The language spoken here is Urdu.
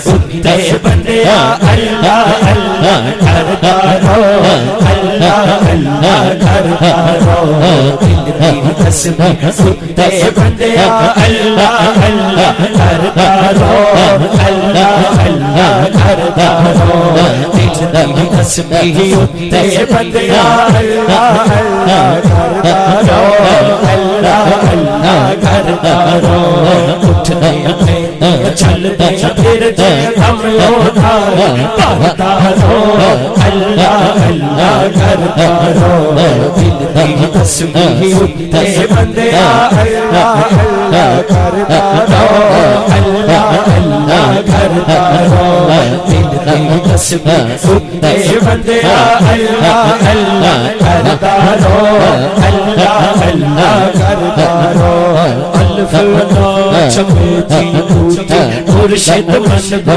اٹھتے بندیا اللہ اللہ کرتا رو اللہ اللہ کرتا رو دل کی تسبیح اٹھتے بندیا اللہ اللہ کرتا رو اللہ اللہ کرتا رو دل کی تسبیح اٹھتے بندیا اللہ اللہ کرتا رو اللہ اللہ کرتا رو اٹھتے چلتے پھرتے ہم اٹھا پڑھتا رو اللہ اللہ کرتا رو دل کی تسبیح اٹھتے بندیا اللہ اللہ کرتا رو اللہ اللہ کرتا رو دل کی تسبیح اٹھتے بندیا اللہ اللہ کرتا رو اللہ اللہ کرتا رو الف چمتی مرشد من